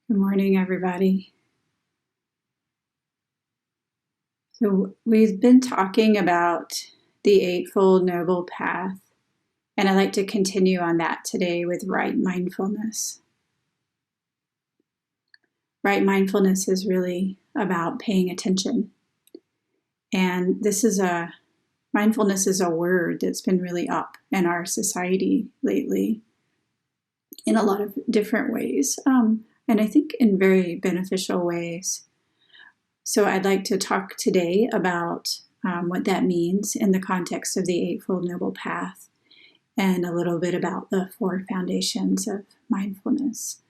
Good morning, everybody. So we've been talking about the Eightfold Noble Path, and I'd like to continue on that today with Right Mindfulness. Right Mindfulness is really about paying attention. And mindfulness is a word that's been really up in our society lately in a lot of different ways, and I think in very beneficial ways. So I'd like to talk today about what that means in the context of the Eightfold Noble Path and a little bit about the four foundations of mindfulness.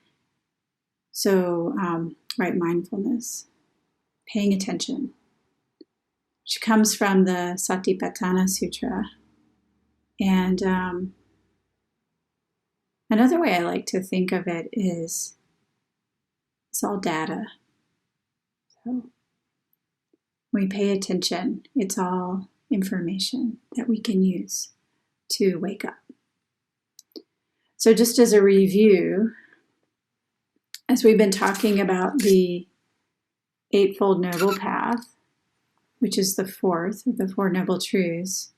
So, right mindfulness, paying attention, which comes from the Satipatthana Sutra. And another way I like to think of it is it's all data. So when we pay attention, it's all information that we can use to wake up. So just as a review, as we've been talking about the Eightfold Noble Path, which is the fourth of the Four Noble Truths,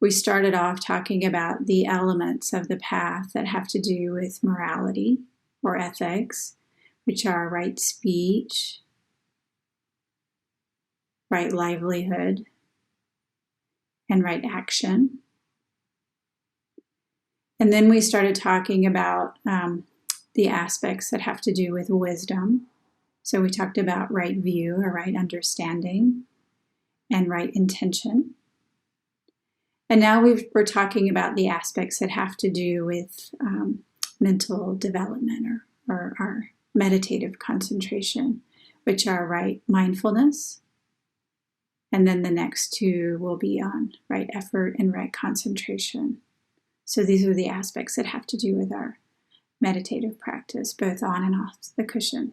we started off talking about the elements of the path that have to do with morality or ethics, which are right speech, right livelihood, and right action. And then we started talking about the aspects that have to do with wisdom. So we talked about right view or right understanding and right intention. And now we're talking about the aspects that have to do with mental development or our meditative concentration, which are right mindfulness. And then the next two will be on right effort and right concentration. So these are the aspects that have to do with our meditative practice, both on and off the cushion.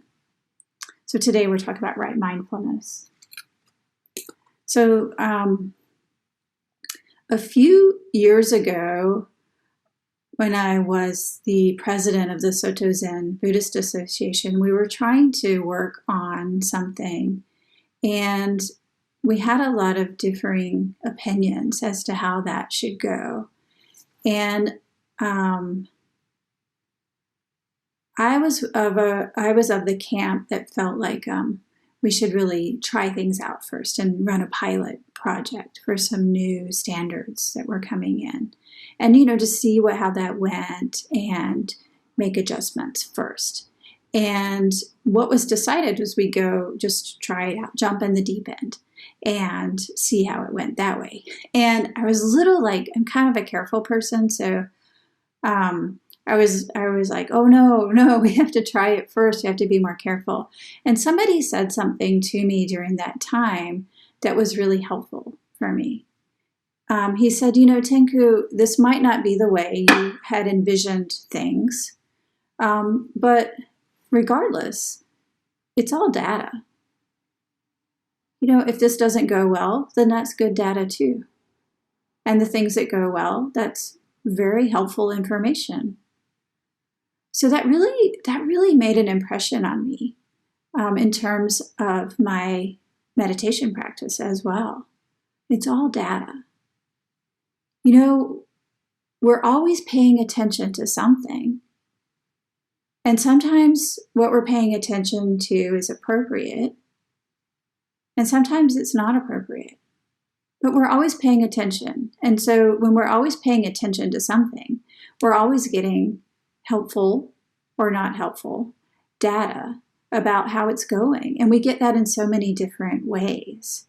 So today we're talking about right mindfulness. So a few years ago, when I was the president of the Soto Zen Buddhist Association, we were trying to work on something, and we had a lot of differing opinions as to how that should go. And I was of the camp that felt like we should really try things out first and run a pilot project for some new standards that were coming in, and to see how that went and make adjustments first. And what was decided was we go just try it out, jump in the deep end, and see how it went that way. And I was I'm kind of a careful person, so I was like, oh no, we have to try it first. We have to be more careful. And somebody said something to me during that time that was really helpful for me. He said, Tenku, this might not be the way you had envisioned things, but regardless, it's all data. If this doesn't go well, then that's good data too. And the things that go well, that's very helpful information. So that really made an impression on me in terms of my meditation practice as well. It's all data. We're always paying attention to something. And sometimes what we're paying attention to is appropriate, and sometimes it's not appropriate. But we're always paying attention. And so when we're always paying attention to something, we're always getting helpful or not helpful data about how it's going. And we get that in so many different ways,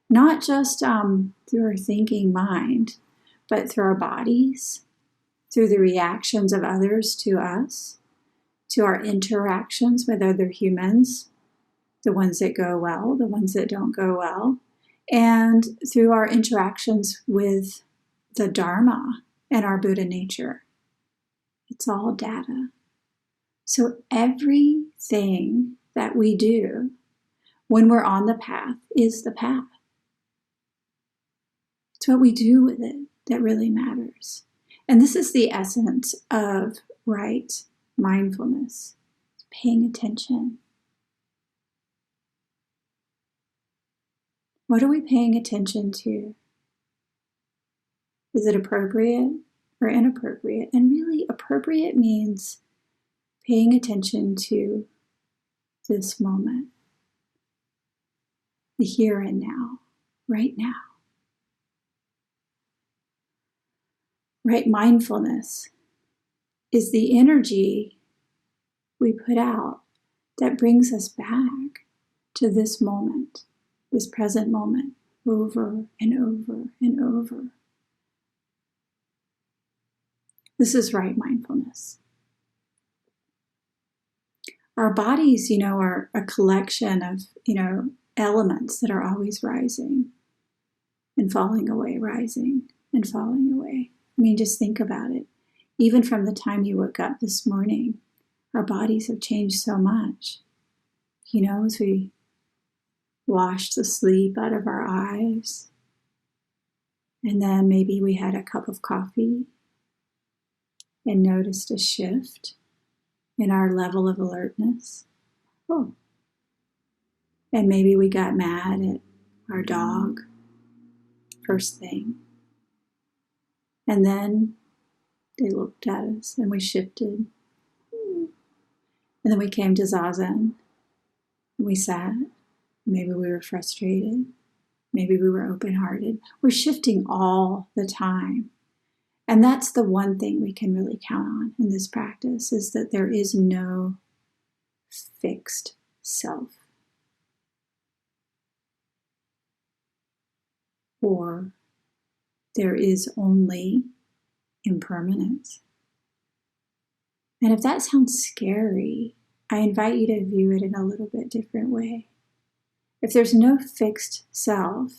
not just through our thinking mind, but through our bodies, through the reactions of others to us, to our interactions with other humans, the ones that go well, the ones that don't go well, and through our interactions with the Dharma and our Buddha nature. It's all data. So everything that we do when we're on the path is the path. It's what we do with it that really matters. And this is the essence of right mindfulness. paying attention. What are we paying attention to? Is it appropriate or inappropriate? And really, appropriate means paying attention to this moment, the here and now, right now. Right mindfulness is the energy we put out that brings us back to this moment, this present moment, over and over and over. This is right mindfulness. Our bodies, are a collection of, elements that are always rising and falling away, rising and falling away. Just think about it. Even from the time you woke up this morning, our bodies have changed so much. As we washed the sleep out of our eyes, and then maybe we had a cup of coffee and noticed a shift in our level of alertness. Oh. And maybe we got mad at our dog first thing. And then they looked at us and we shifted. And then we came to Zazen and we sat. Maybe we were frustrated. Maybe we were open-hearted. We're shifting all the time. And that's the one thing we can really count on in this practice, is that there is no fixed self. Or there is only impermanence. And if that sounds scary, I invite you to view it in a little bit different way. If there's no fixed self,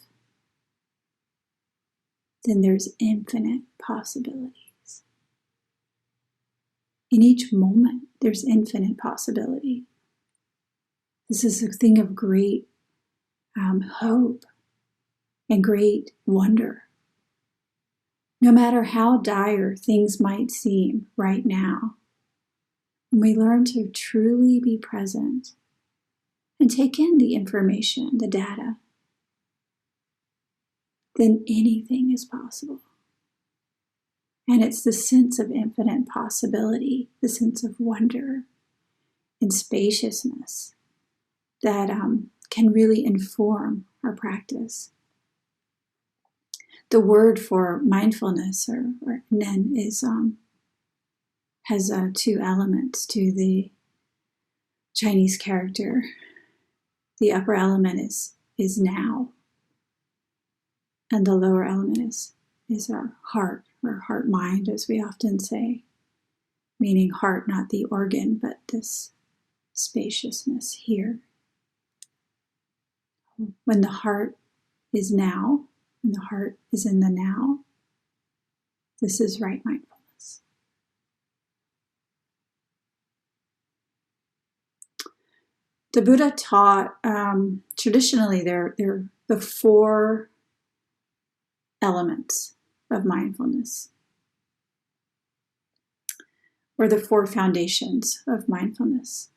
then there's infinite possibilities. In each moment, there's infinite possibility. This is a thing of great hope and great wonder. No matter how dire things might seem right now, when we learn to truly be present and take in the information, the data, then anything is possible. And it's the sense of infinite possibility, the sense of wonder and spaciousness that can really inform our practice. The word for mindfulness, or Nen, has two elements to the Chinese character. The upper element is now, and the lower element is our heart, or heart-mind, as we often say, meaning heart, not the organ, but this spaciousness here. When the heart is now, and the heart is in the now, this is right mindfulness. The Buddha taught, traditionally, they're the four elements of mindfulness, or the four foundations of mindfulness.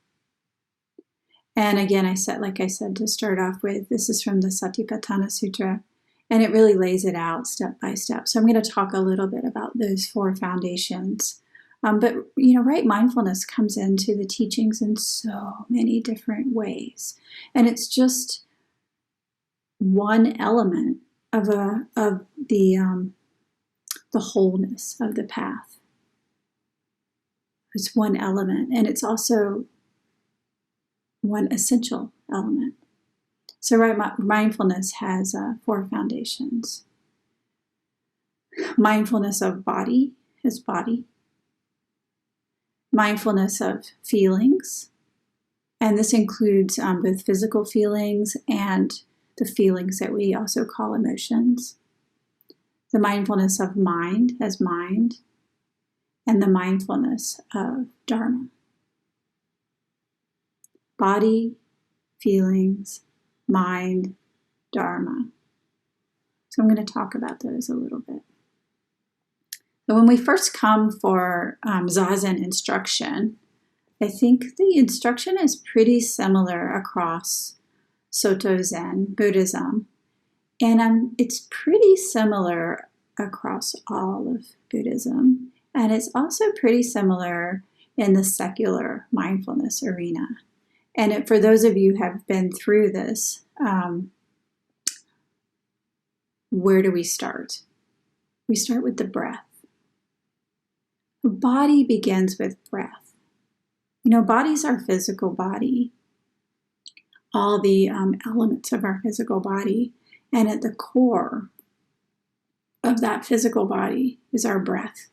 And again, like I said, to start off with, this is from the Satipatthana Sutra, and it really lays it out step by step. So I'm going to talk a little bit about those four foundations. But right mindfulness comes into the teachings in so many different ways, and it's just one element of the wholeness of the path. It's one element, and it's also one essential element. So right mindfulness has four foundations. Mindfulness of body is body. Mindfulness of feelings, and this includes both physical feelings and the feelings that we also call emotions. The mindfulness of mind as mind, and the mindfulness of Dharma. Body, feelings, mind, Dharma. So I'm going to talk about those a little bit. So when we first come for Zazen instruction, I think the instruction is pretty similar across Soto Zen Buddhism, and it's pretty similar across all of Buddhism, and it's also pretty similar in the secular mindfulness arena. And for those of you who have been through this, where do we start? We start with the breath. The body begins with breath. You know, body's our physical body, all the elements of our physical body, and at the core of that physical body is our breath.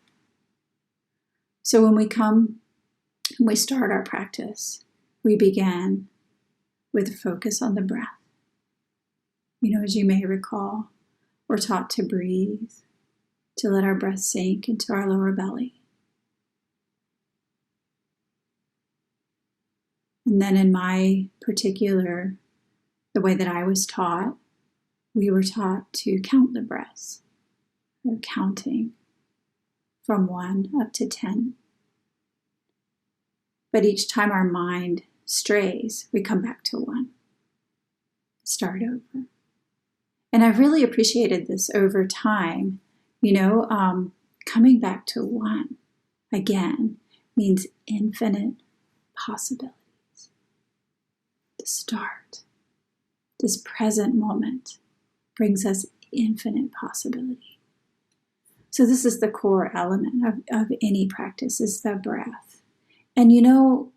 So when we start our practice, we begin with a focus on the breath. You know, as you may recall, we're taught to breathe, to let our breath sink into our lower belly. And then in my particular, the way that I was taught, we were taught to count the breaths. We're counting from 1 up to 10. But each time our mind strays, we come back to 1. Start over. And I've really appreciated this over time. You know, coming back to 1 again means infinite possibilities. The start, this present moment, brings us infinite possibility. So this is the core element of any practice, is the breath. And you know,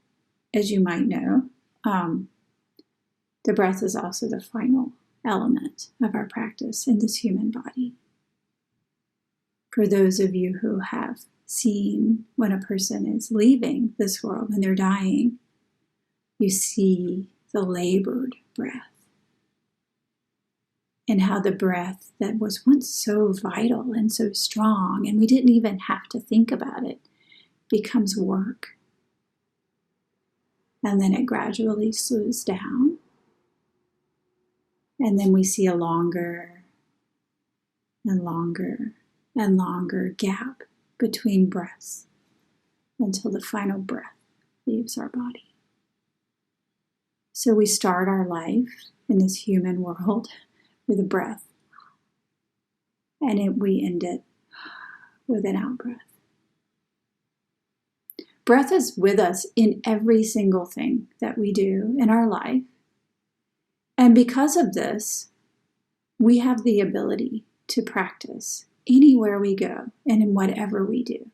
as you might know, the breath is also the final element of our practice in this human body. For those of you who have seen when a person is leaving this world, when they're dying, you see the labored breath, and how the breath that was once so vital and so strong, and we didn't even have to think about it, becomes work. And then it gradually slows down. And then we see a longer and longer and longer gap between breaths until the final breath leaves our body. So we start our life in this human world with a breath, and we end it with an out-breath. Breath is with us in every single thing that we do in our life. And because of this, we have the ability to practice anywhere we go and in whatever we do.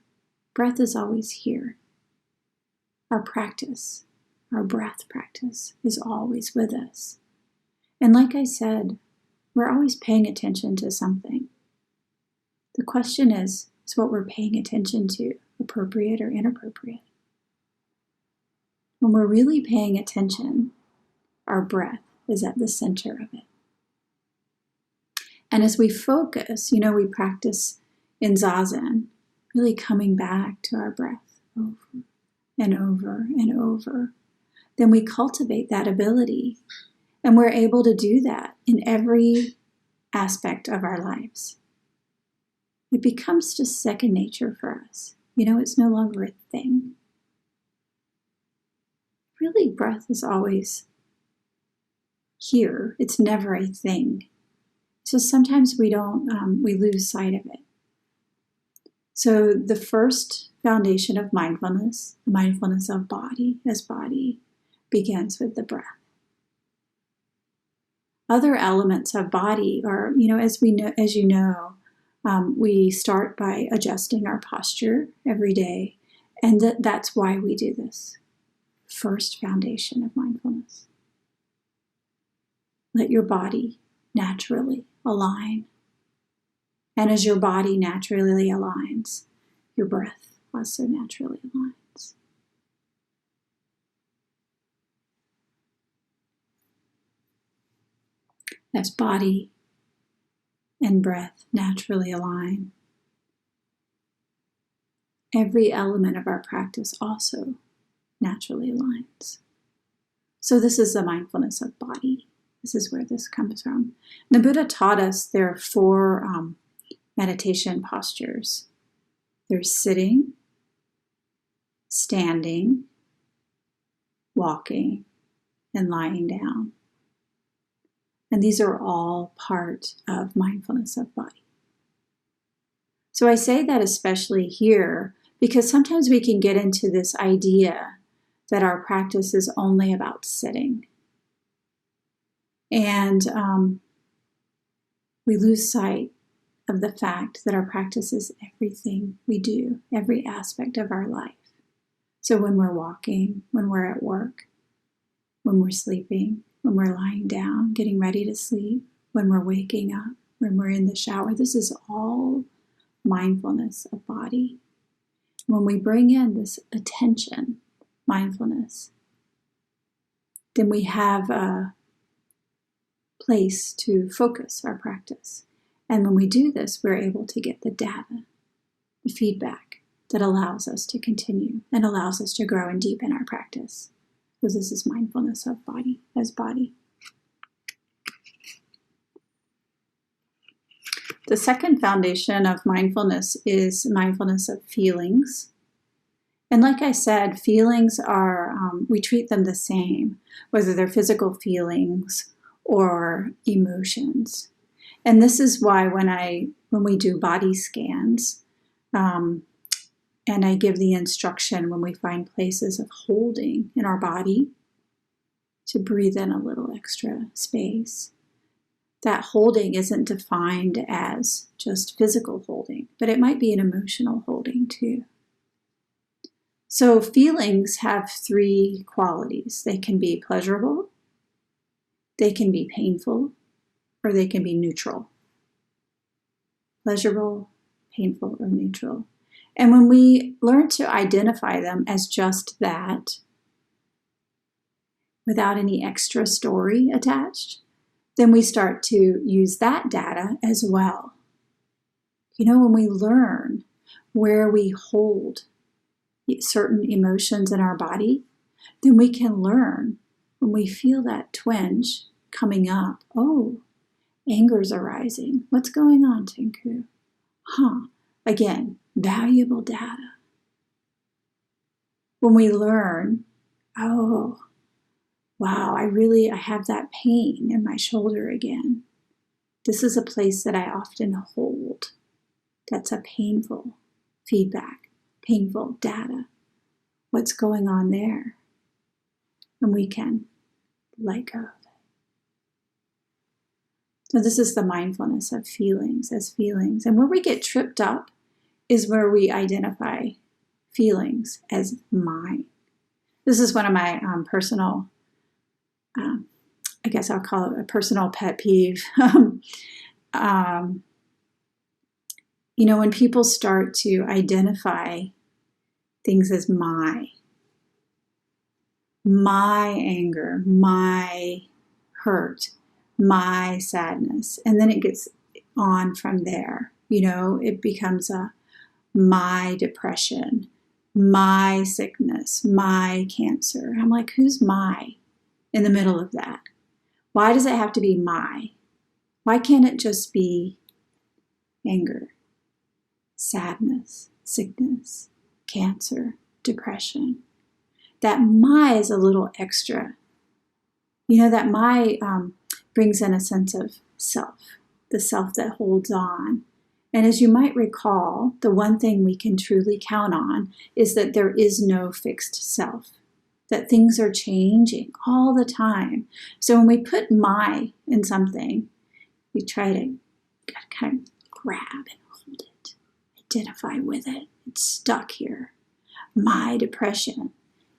Breath is always here. Our practice, our breath practice, is always with us. And like I said, we're always paying attention to something. The question is what we're paying attention to appropriate or inappropriate? When we're really paying attention, our breath is at the center of it. And as we focus, you know, we practice in Zazen, really coming back to our breath over and over and over. Then we cultivate that ability, and we're able to do that in every aspect of our lives. It becomes just second nature for us. You know, it's no longer a thing. Really, breath is always here. It's never a thing. So sometimes we lose sight of it. So the first foundation of mindfulness, the mindfulness of body as body, begins with the breath. Other elements of body are, you know, as you know, we start by adjusting our posture every day, and that's why we do this. First foundation of mindfulness. Let your body naturally align. And as your body naturally aligns, your breath also naturally aligns. As body and breath naturally align, every element of our practice also naturally aligns. So this is the mindfulness of body. This is where this comes from. The Buddha taught us there are 4 meditation postures. There's sitting, standing, walking, and lying down. And these are all part of mindfulness of body. So I say that especially here because sometimes we can get into this idea that our practice is only about sitting. And we lose sight of the fact that our practice is everything we do, every aspect of our life. So when we're walking, when we're at work, when we're sleeping, when we're lying down, getting ready to sleep, when we're waking up, when we're in the shower, this is all mindfulness of body. When we bring in this attention, mindfulness, then we have a place to focus our practice. And when we do this, we're able to get the data, the feedback that allows us to continue and allows us to grow and deepen our practice. Because this is mindfulness of body as body. The second foundation of mindfulness is mindfulness of feelings. And like I said, feelings are, we treat them the same, whether they're physical feelings or emotions. And this is why when we do body scans, and I give the instruction when we find places of holding in our body to breathe in a little extra space. That holding isn't defined as just physical holding, but it might be an emotional holding too. So feelings have three qualities. They can be pleasurable, they can be painful, or they can be neutral. Pleasurable, painful, or neutral. And when we learn to identify them as just that, without any extra story attached, then we start to use that data as well. You know, when we learn where we hold certain emotions in our body, then we can learn when we feel that twinge coming up. Oh, anger's arising. What's going on, Tinku? Again, valuable data. When we learn, oh, wow, I have that pain in my shoulder again. This is a place that I often hold. That's a painful feedback, painful data. What's going on there? And we can let go of it. So this is the mindfulness of feelings as feelings. And where we get tripped up is where we identify feelings as mine. This is one of my personal, I guess I'll call it a personal pet peeve. You know, when people start to identify things as my anger, my hurt, my sadness, and then it gets on from there. You know, it becomes my depression, my sickness, my cancer. I'm like, who's my in the middle of that? Why does it have to be my? Why can't it just be anger, sadness, sickness, cancer, depression? That my is a little extra. You know, that my brings in a sense of self, the self that holds on. And as you might recall, the one thing we can truly count on is that there is no fixed self, that things are changing all the time. So when we put my in something, we try to kind of grab and hold it, identify with it. It's stuck here. My depression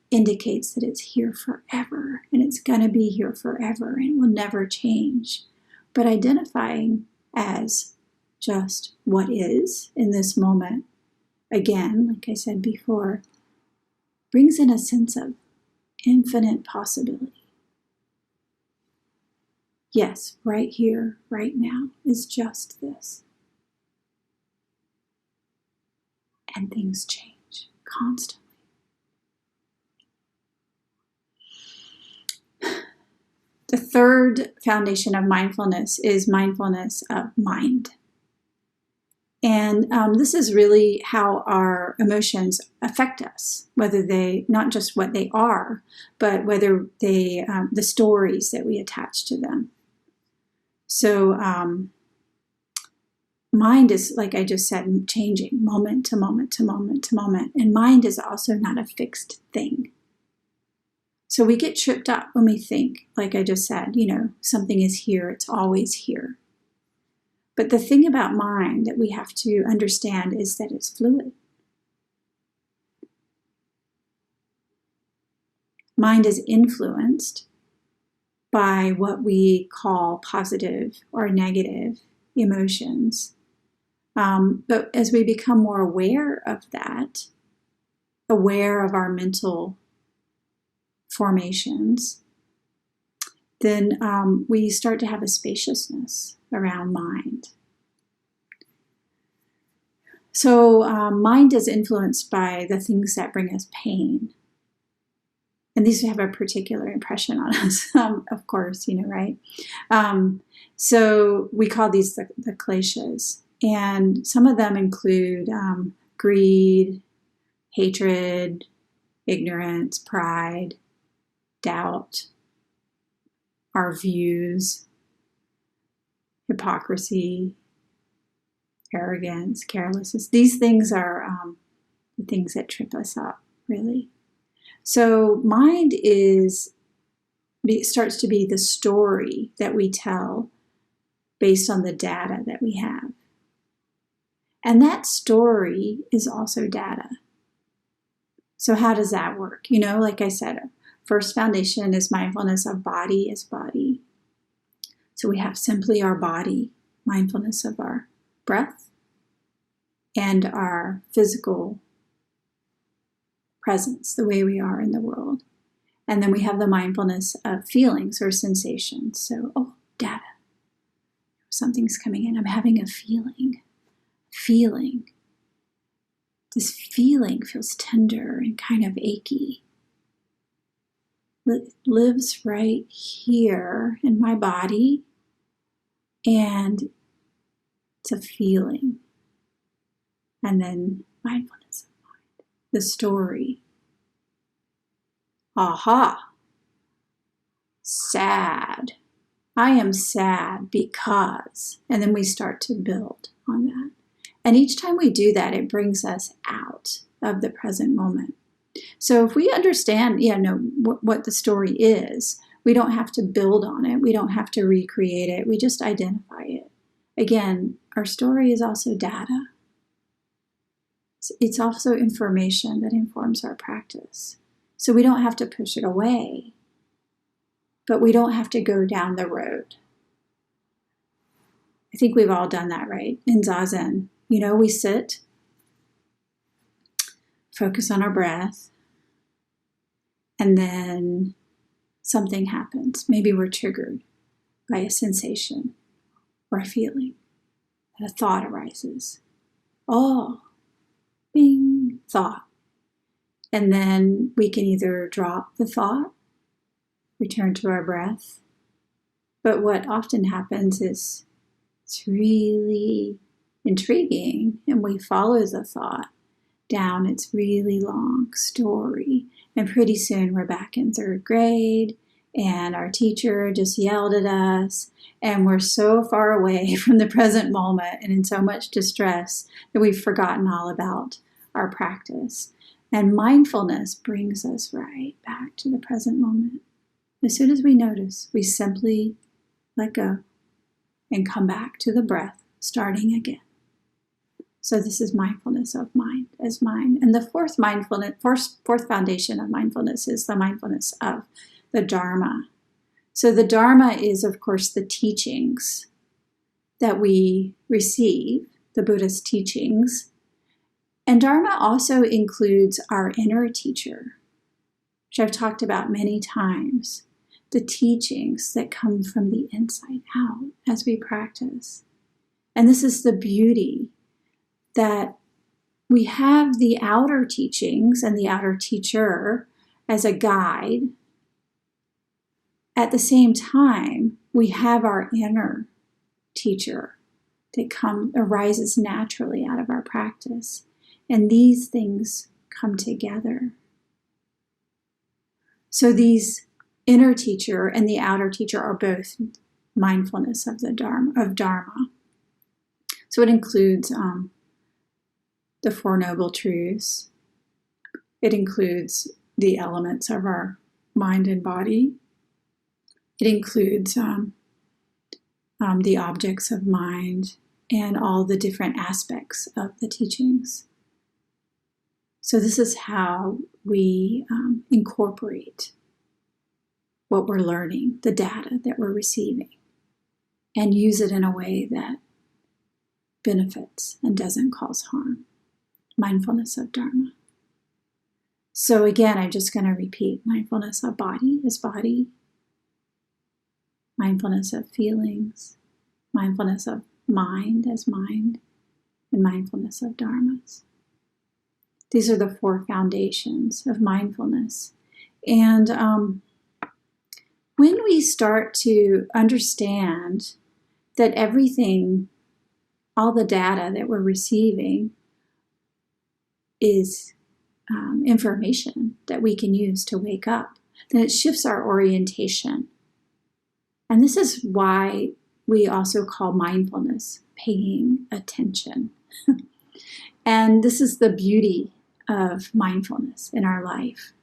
indicates that it's here forever, and it's going to be here forever, and it will never change. But identifying as just what is in this moment, again, like I said before, brings in a sense of infinite possibility. Yes, right here, right now is just this. And things change constantly. The third foundation of mindfulness is mindfulness of mind. And this is really how our emotions affect us, whether they, not just what they are, but whether they, the stories that we attach to them. So mind is, like I just said, changing moment to moment to moment to moment. And mind is also not a fixed thing. So we get tripped up when we think, like I just said, something is here, it's always here. But the thing about mind that we have to understand is that it's fluid. Mind is influenced by what we call positive or negative emotions. But as we become more aware of that, aware of our mental formations, then we start to have a spaciousness around mind. So mind is influenced by the things that bring us pain. And these have a particular impression on us, of course, right? So we call these the kleshas. And some of them include greed, hatred, ignorance, pride, doubt, our views, hypocrisy, arrogance, carelessness. These things are the things that trip us up, really. So mind starts to be the story that we tell based on the data that we have. And that story is also data. So how does that work? Like I said, first foundation is mindfulness of body is body. So we have simply our body, mindfulness of our breath and our physical presence, the way we are in the world. And then we have the mindfulness of feelings or sensations. So, data. Something's coming in. I'm having a feeling. This feeling feels tender and kind of achy. It lives right here in my body, and it's a feeling. And then mindfulness of mind, the story. Aha, sad. I am sad because, and then we start to build on that. And each time we do that, it brings us out of the present moment. So if we understand, what the story is, we don't have to build on it. We don't have to recreate it. We just identify it. Again, our story is also data. It's also information that informs our practice. So we don't have to push it away, but we don't have to go down the road. I think we've all done that, right? In Zazen, we sit, focus on our breath, and then something happens. Maybe we're triggered by a sensation or a feeling, and a thought arises. Bing, thought. And then we can either drop the thought, return to our breath. But what often happens is it's really intriguing, and we follow the thought down its really long story. And pretty soon we're back in third grade, and our teacher just yelled at us, and we're so far away from the present moment and in so much distress that we've forgotten all about our practice. And mindfulness brings us right back to the present moment. As soon as we notice, we simply let go and come back to the breath, starting again. So this is mindfulness of mind as mind. And the fourth foundation of mindfulness is the mindfulness of the Dharma. So the Dharma is, of course, the teachings that we receive, the Buddha's teachings. And Dharma also includes our inner teacher, which I've talked about many times, the teachings that come from the inside out as we practice. And this is the beauty, that we have the outer teachings and the outer teacher as a guide. At the same time, we have our inner teacher that arises naturally out of our practice. And these things come together. So these inner teacher and the outer teacher are both mindfulness of Dharma. So it includes the Four Noble Truths. It includes the elements of our mind and body. It includes the objects of mind and all the different aspects of the teachings. So this is how we incorporate what we're learning, the data that we're receiving, and use it in a way that benefits and doesn't cause harm. Mindfulness of Dharma. So again, I'm just going to repeat. Mindfulness of body is body. Mindfulness of feelings. Mindfulness of mind as mind. And mindfulness of dharmas. These are the four foundations of mindfulness. And when we start to understand that everything, all the data that we're receiving is information that we can use to wake up, then it shifts our orientation. And this is why we also call mindfulness paying attention. And this is the beauty of mindfulness in our life,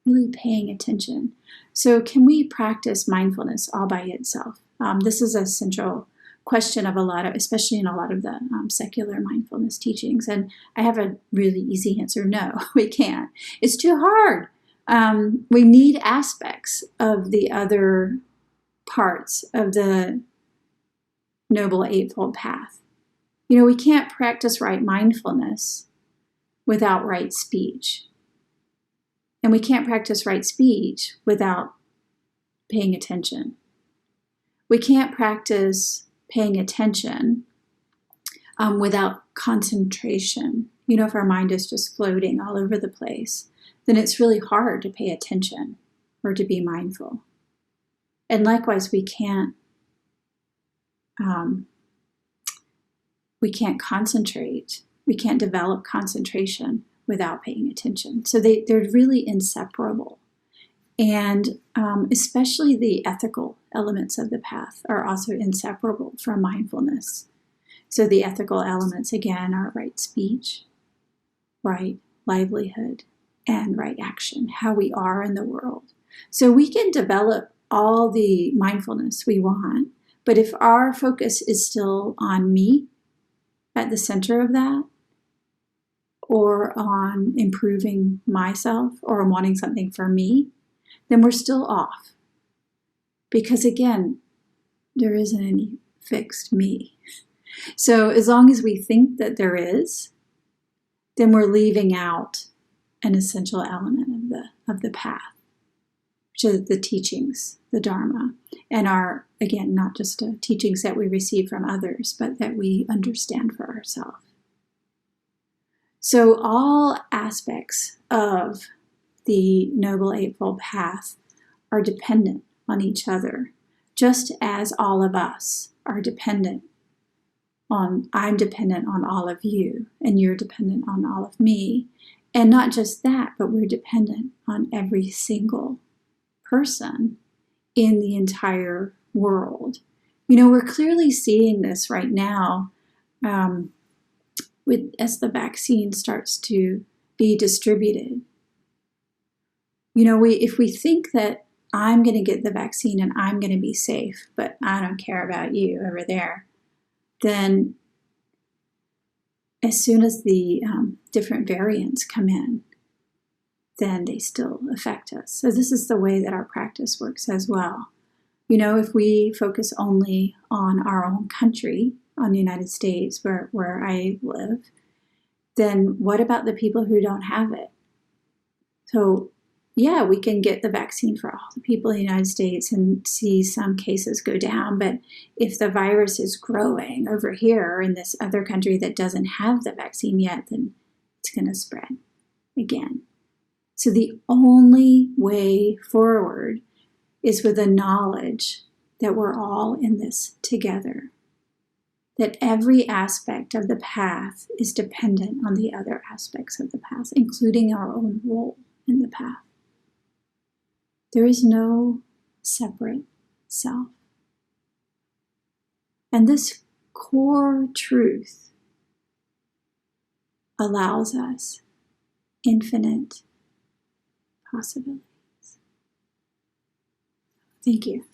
really paying attention. So can we practice mindfulness all by itself? This is a central question of especially in a lot of the secular mindfulness teachings. And I have a really easy answer. No, we can't. It's too hard. We need aspects of the other parts of the Noble Eightfold Path. You know, we can't practice right mindfulness without right speech. And we can't practice right speech without paying attention. We can't practice paying attention without concentration. You know, if our mind is just floating all over the place, then it's really hard to pay attention or to be mindful. And likewise, we can't concentrate. We can't develop concentration without paying attention. So they're really inseparable. And especially the ethical elements of the path are also inseparable from mindfulness. So the ethical elements, again, are right speech, right livelihood, and right action, how we are in the world. So we can develop all the mindfulness we want, but if our focus is still on me at the center of that, or on improving myself, or wanting something for me, then we're still off. Because again, there isn't any fixed me. So as long as we think that there is, then we're leaving out an essential element of the path, which is the teachings, the Dharma, and are, again, not just teachings that we receive from others, but that we understand for ourselves. So all aspects of the Noble Eightfold Path are dependent on each other, just as all of us are dependent on, I'm dependent on all of you, and you're dependent on all of me. And not just that, but we're dependent on every single person in the entire world. You know, we're clearly seeing this right now as the vaccine starts to be distributed. You know, if we think that I'm going to get the vaccine and I'm going to be safe, but I don't care about you over there, then as soon as the different variants come in, then they still affect us. So this is the way that our practice works as well. You know, if we focus only on our own country, on the United States, where I live, then what about the people who don't have it? So yeah, we can get the vaccine for all the people in the United States and see some cases go down. But if the virus is growing over here in this other country that doesn't have the vaccine yet, then it's going to spread again. So the only way forward is with the knowledge that we're all in this together. that every aspect of the path is dependent on the other aspects of the path, including our own role in the path. There is no separate self. And this core truth allows us infinite possibilities. Thank you.